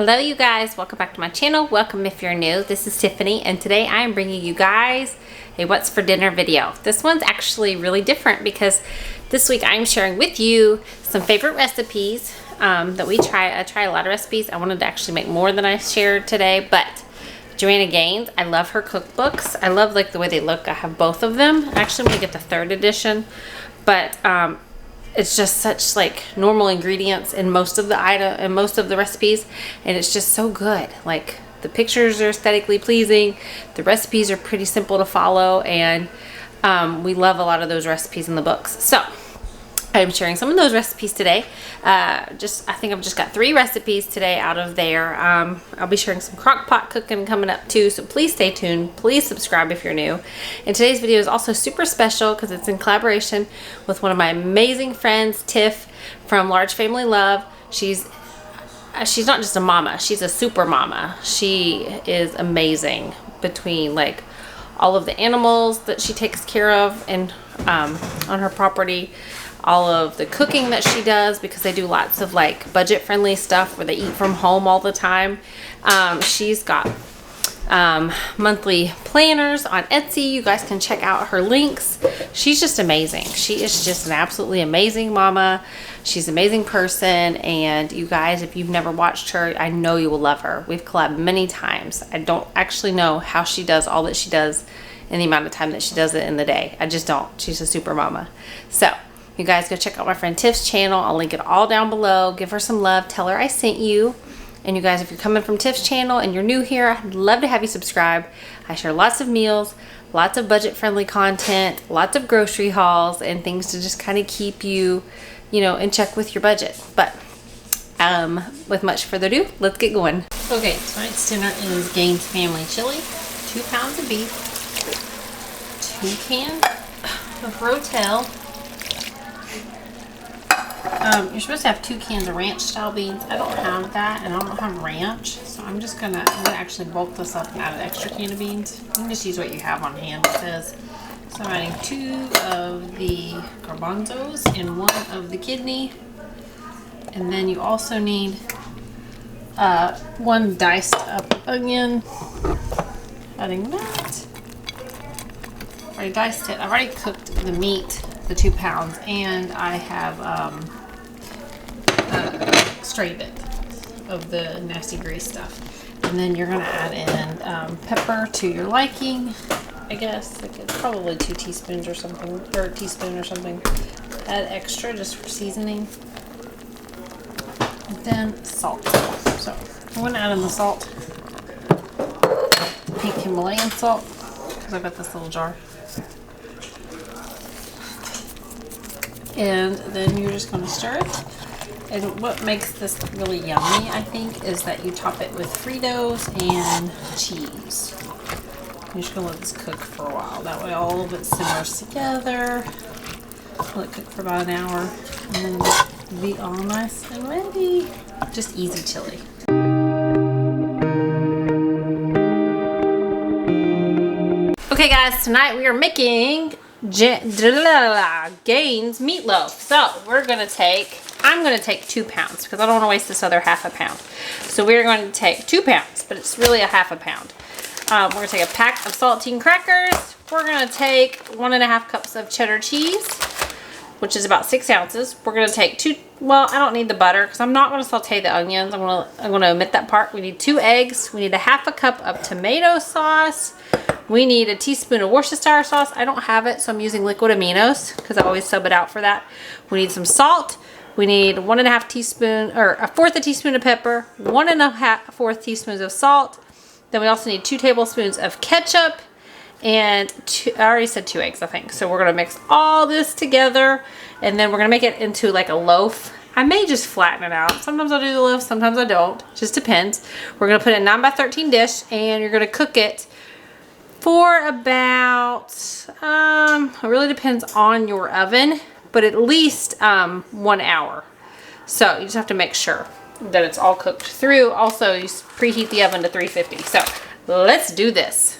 Hello you guys, welcome back to my channel. Welcome if you're new. This is Tiffany and today I am bringing you guys a what's for dinner video. This one's actually really different because this week I'm sharing with you some favorite recipes that we try. I try a lot of recipes. I wanted to actually make more than I shared today, but Joanna Gaines, I love her cookbooks. I love like the way they look. I have both of them. I actually want to get the 3rd edition, but it's just such like normal ingredients in most of the recipes, and it's just so good. Like the pictures are aesthetically pleasing, the recipes are pretty simple to follow, and we love a lot of those recipes in the books. So I'm sharing some of those recipes today. I think I've just got 3 recipes today out of there. I'll be sharing some crock pot cooking coming up too, so please stay tuned. Please subscribe if you're new. And today's video is also super special because it's in collaboration with one of my amazing friends, Tiff from Large Family Love. She's not just a mama, she's a super mama. She is amazing between like all of the animals that she takes care of and on her property, all of the cooking that she does, because they do lots of like budget friendly stuff where they eat from home all the time. She's got monthly planners on Etsy. You guys can check out her links. She's just amazing. She is just an absolutely amazing mama. She's an amazing person, and you guys, if you've never watched her, I know you will love her. We've collabed many times. I don't actually know how she does all that she does in the amount of time that she does it in the day. I just don't. She's a super mama. So you guys go check out my friend Tiff's channel. I'll link it all down below. Give her some love. Tell her I sent you. And you guys, if you're coming from Tiff's channel and you're new here, I'd love to have you subscribe. I share lots of meals, lots of budget-friendly content, lots of grocery hauls, and things to just kind of keep you, in check with your budget. But with much further ado, let's get going. Okay, tonight's dinner is Gaines Family Chili, 2 pounds of beef, 2 cans of Rotel. You're supposed to have 2 cans of ranch style beans. I don't have that, and I don't have ranch, so I'm gonna actually bulk this up and add an extra can of beans. You can just use what you have on hand, it says. So I'm adding 2 of the garbanzos and 1 of the kidney, and then you also need 1 diced up onion. Adding that. I already diced it. I've already cooked the meat, the 2 pounds, and I have strained it of the nasty grease stuff. And then you're gonna add in pepper to your liking, I guess. Like it's probably 2 teaspoons or something, or a teaspoon or something. Add extra just for seasoning. And then salt. So I'm gonna add in the salt, pink Himalayan salt, because I've got this little jar. And then you're just going to stir it. And what makes this really yummy, I think, is that you top it with Fritos and cheese. You're just going to let this cook for a while. That way all of it simmers together. Let it cook for about an hour. And then it'll be all nice and ready. Just easy chili. Okay guys, tonight we are making Gaines meatloaf. So I'm gonna take 2 pounds because I don't want to waste this other half a pound. So we're going to take 2 pounds, but it's really a half a pound. We're gonna take a pack of saltine crackers. We're gonna take 1.5 cups of cheddar cheese, which is about 6 ounces. We're gonna take I don't need the butter because I'm not gonna saute the onions. I'm gonna omit that part. We need 2 eggs. We need a 1/2 cup of tomato sauce. We need a teaspoon of Worcestershire sauce. I don't have it, so I'm using liquid aminos because I always sub it out for that. We need some salt. We need 1.5 teaspoon, or 1/4 teaspoon of pepper, 1.4 teaspoons of salt. Then we also need 2 tablespoons of ketchup, and I already said 2 eggs, I think. So we're gonna mix all this together, and then we're gonna make it into like a loaf. I may just flatten it out. Sometimes I'll do the loaf, sometimes I don't. Just depends. We're gonna put it in a 9x13 dish, and you're gonna cook it for about, it really depends on your oven, but at least 1 hour. So you just have to make sure that it's all cooked through. Also, you preheat the oven to 350. So let's do this.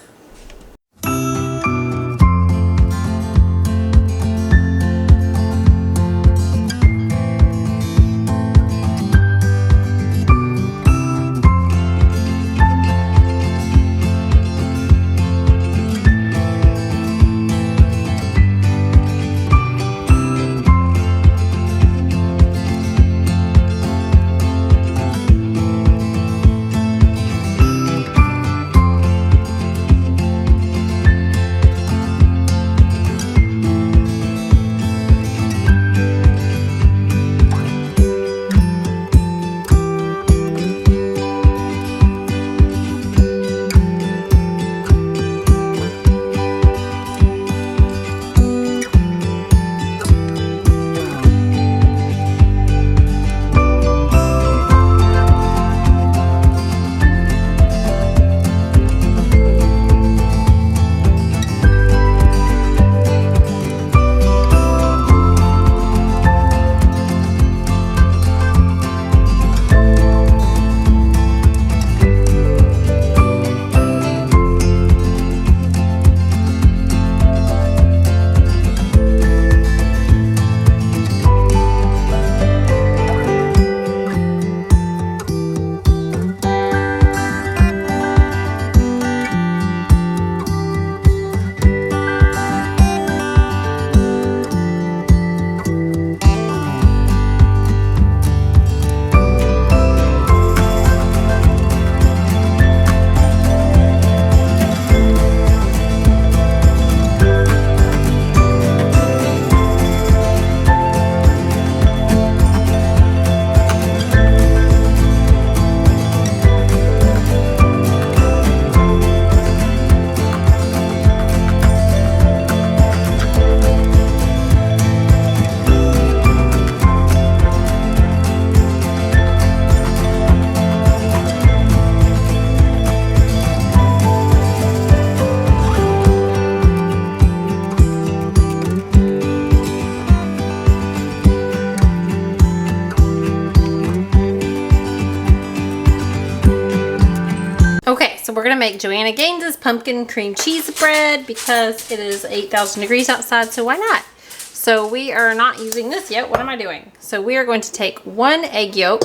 we're gonna make Joanna Gaines's pumpkin cream cheese bread because it is 8,000 degrees outside, so why not? So we are not using this yet. What am I doing? So we are going to take 1 egg yolk.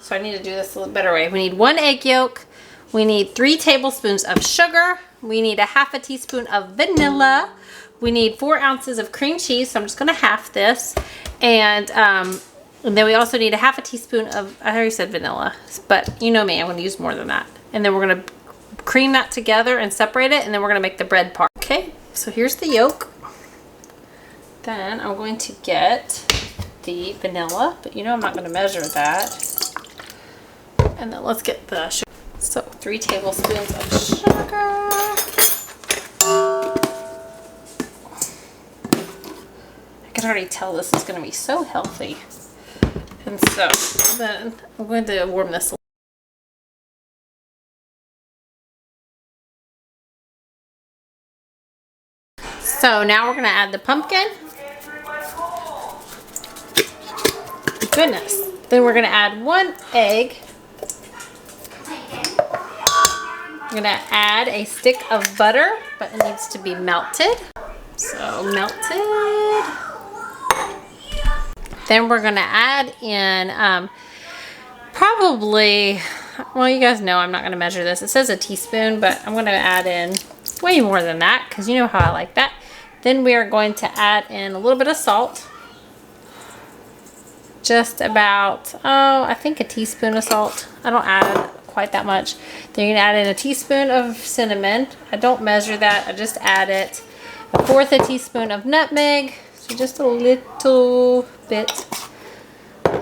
So I need to do this a little better way. We need 1 egg yolk. We need 3 tablespoons of sugar. We need a half a teaspoon of vanilla. We need 4 ounces of cream cheese. So I'm just gonna half this. And then we also need a half a teaspoon of, I already said vanilla, but you know me, I'm gonna use more than that. And then we're gonna cream that together and separate it, and then we're gonna make the bread part. Okay, so here's the yolk. Then I'm going to get the vanilla, but you know I'm not going to measure that. And then let's get the sugar. So 3 tablespoons of sugar. I can already tell this is going to be so healthy. And so then I'm going to warm this a little. So now we're going to add the pumpkin. Goodness. Then we're going to add 1 egg. I'm going to add a stick of butter, but it needs to be melted. So melted. Then we're going to add in probably, well, you guys know I'm not going to measure this. It says a teaspoon, but I'm going to add in way more than that because you know how I like that. Then we are going to add in a little bit of salt. Just about, I think a teaspoon of salt. I don't add quite that much. Then you're gonna add in a teaspoon of cinnamon. I don't measure that, I just add it. 1/4 teaspoon of nutmeg, so just a little bit.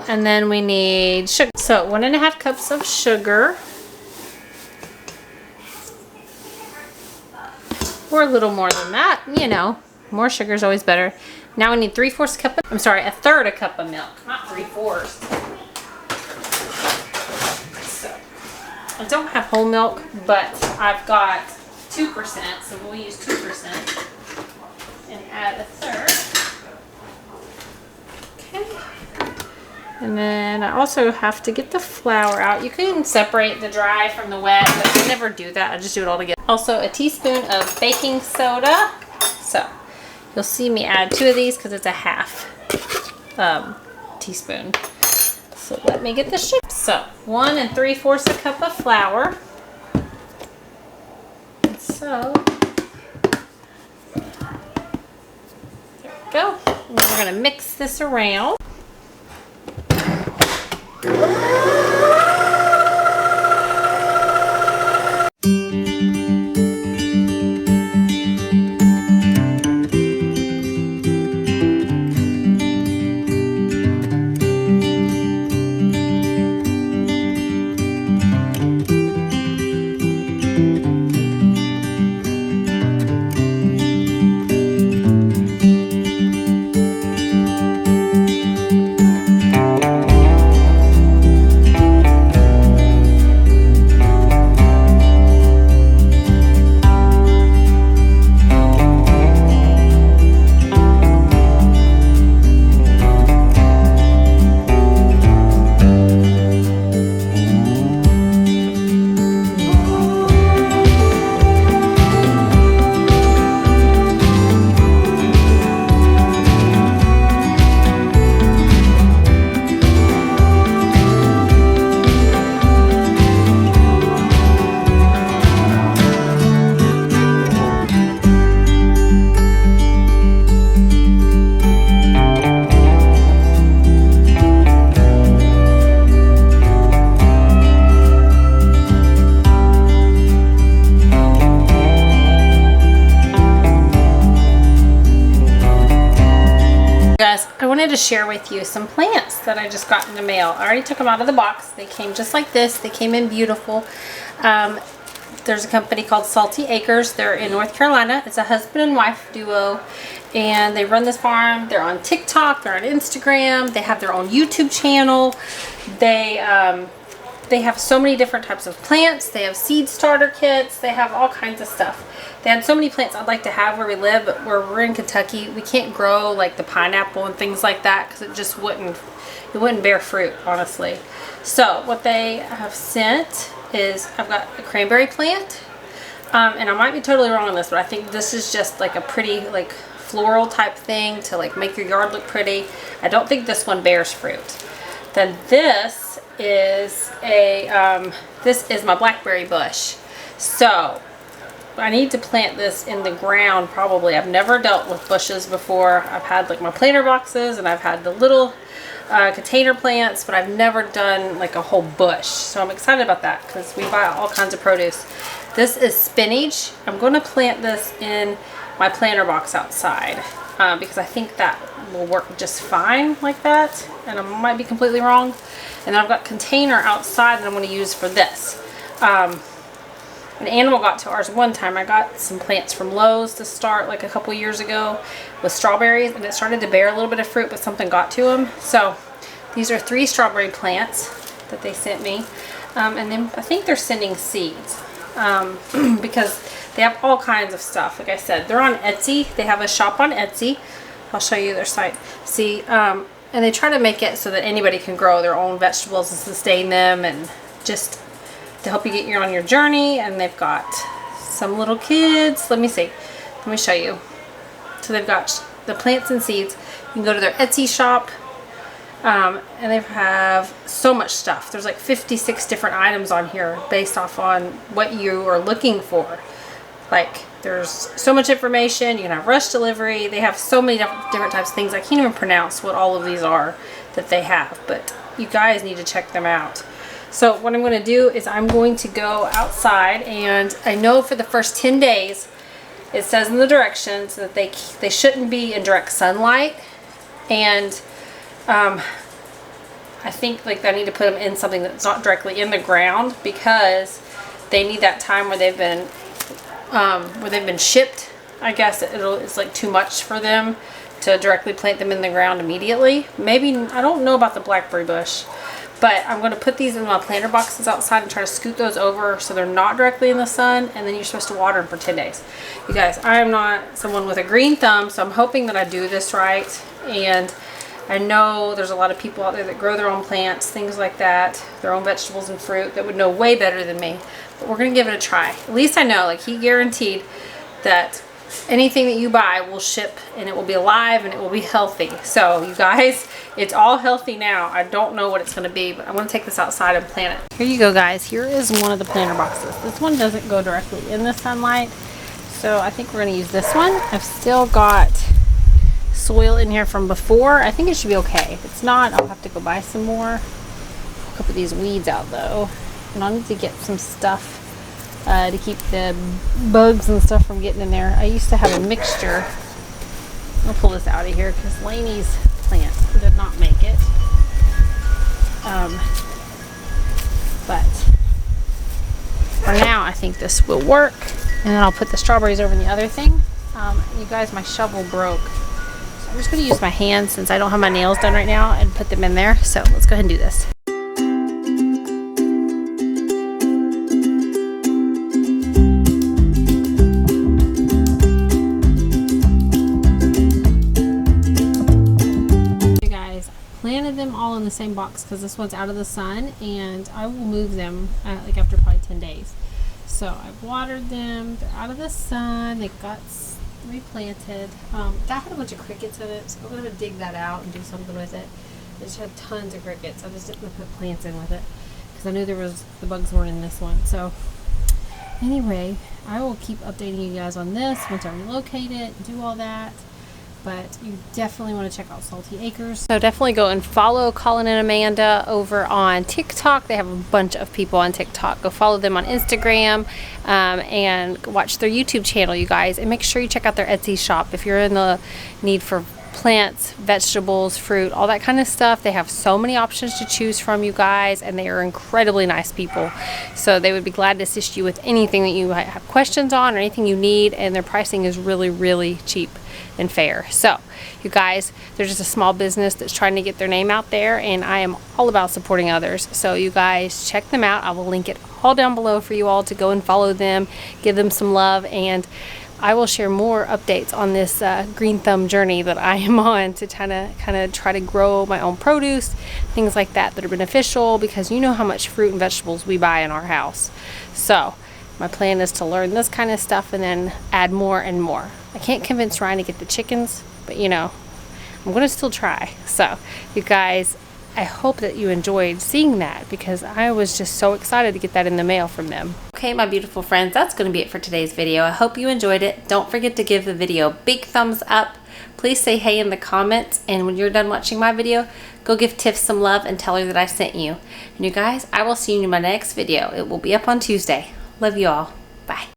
And then we need sugar. So 1.5 cups of sugar. Or a little more than that, you know. More sugar is always better. Now we need 3/4 cup of, I'm sorry, 1/3 cup of milk, not 3/4. So, I don't have whole milk, but I've got 2%, so we'll use 2% and add 1/3. Okay. And then I also have to get the flour out. You can separate the dry from the wet, but I never do that. I just do it all together. Also a teaspoon of baking soda. So you'll see me add 2 of these because it's a half teaspoon. So let me get the sugar. So 1 3/4 cup of flour. And so there we go. And we're gonna mix this around. Guys, I wanted to share with you some plants that I just got in the mail. I already took them out of the box. They came just like this. They came in beautiful. There's a company called Salty Acres. They're in North Carolina. It's a husband and wife duo, and they run this farm. They're on TikTok. They're on Instagram. They have their own YouTube channel. They have so many different types of plants. They have seed starter kits. They have all kinds of stuff. They had so many plants I'd like to have where we live, but where we're in Kentucky, we can't grow like the pineapple and things like that because it just wouldn't bear fruit, honestly. So what they have sent is I've got a cranberry plant. And I might be totally wrong on this, but I think this is just like a pretty like floral type thing to like make your yard look pretty. I don't think this one bears fruit. Then this is my blackberry bush. So I need to plant this in the ground probably. I've never dealt with bushes before. I've had like my planter boxes and I've had the little container plants, but I've never done like a whole bush. So I'm excited about that because we buy all kinds of produce. This is spinach. I'm going to plant this in my planter box outside because I think that will work just fine like that. And I might be completely wrong. And then I've got container outside that I'm going to use for this. An animal got to ours one time. I got some plants from Lowe's to start like a couple years ago with strawberries, and it started to bear a little bit of fruit, but something got to them. So these are 3 strawberry plants that they sent me. And then I think they're sending seeds. Because they have all kinds of stuff. Like I said, they're on Etsy. They have a shop on Etsy. I'll show you their site. See, and they try to make it so that anybody can grow their own vegetables and sustain them, and just to help you get on your journey. And they've got some little kids. Let me see. Let me show you. So they've got the plants and seeds. You can go to their Etsy shop. And they have so much stuff. There's like 56 different items on here based off on what you are looking for. Like, there's so much information. You can have rush delivery. They have so many different types of things. I can't even pronounce what all of these are that they have, but you guys need to check them out. So what I'm going to do is I'm going to go outside, and I know for the first 10 days it says in the directions that they shouldn't be in direct sunlight, and I think like I need to put them in something that's not directly in the ground, because they need that time where they've been shipped. I guess it's like too much for them to directly plant them in the ground immediately. Maybe, I don't know about the blackberry bush, but I'm going to put these in my planter boxes outside and try to scoot those over so they're not directly in the sun, and then you're supposed to water them for 10 days. You guys, I am not someone with a green thumb, so I'm hoping that I do this right. And I know there's a lot of people out there that grow their own plants, things like that, their own vegetables and fruit, that would know way better than me. But we're going to give it a try. At least I know, like, he guaranteed that anything that you buy will ship, and it will be alive, and it will be healthy. So you guys, it's all healthy now. I don't know what it's going to be, but I'm going to take this outside and plant it. Here you go, guys. Here is one of the planter boxes. This one doesn't go directly in the sunlight, so I think we're going to use this one. I've still got soil in here from before. I think it should be okay. If it's not, I'll have to go buy some more. I'll put these weeds out though, and I'll need to get some stuff to keep the bugs and stuff from getting in there. I used to have a mixture. I'll pull this out of here because Lainey's plant did not make it. But for now, I think this will work, and then I'll put the strawberries over in the other thing. You guys, my shovel broke. I'm just going to use my hands since I don't have my nails done right now and put them in there. So let's go ahead and do this. Hey guys, I planted them all in the same box because this one's out of the sun, and I will move them like after probably 10 days. So I've watered them. They're out of the sun. They got replanted. That had a bunch of crickets in it, so I'm going to dig that out and do something with it. It just had tons of crickets. I just didn't put plants in with it because I knew the bugs weren't in this one. So anyway, I will keep updating you guys on this once I relocate it, do all that. But you definitely want to check out Salty Acres. So definitely go and follow Colin and Amanda over on TikTok. They have a bunch of people on TikTok. Go follow them on Instagram and watch their YouTube channel, you guys. And make sure you check out their Etsy shop if you're in the need for plants, vegetables, fruit, all that kind of stuff. They have so many options to choose from, you guys, and they are incredibly nice people. So they would be glad to assist you with anything that you have questions on or anything you need, and their pricing is really, really cheap and fair. So you guys, they're just a small business that's trying to get their name out there, and I am all about supporting others. So you guys check them out. I will link it all down below for you all to go and follow them, give them some love, and I will share more updates on this green thumb journey that I am on to kind of try to grow my own produce, things like that are beneficial, because you know how much fruit and vegetables we buy in our house. So my plan is to learn this kind of stuff and then add more and more. I can't convince Ryan to get the chickens, but you know, I'm going to still try. So you guys, I hope that you enjoyed seeing that, because I was just so excited to get that in the mail from them. Okay, my beautiful friends, that's going to be it for today's video. I hope you enjoyed it. Don't forget to give the video a big thumbs up. Please say hey in the comments, and when you're done watching my video, go give Tiff some love and tell her that I sent you. And you guys, I will see you in my next video. It will be up on Tuesday. Love you all. Bye.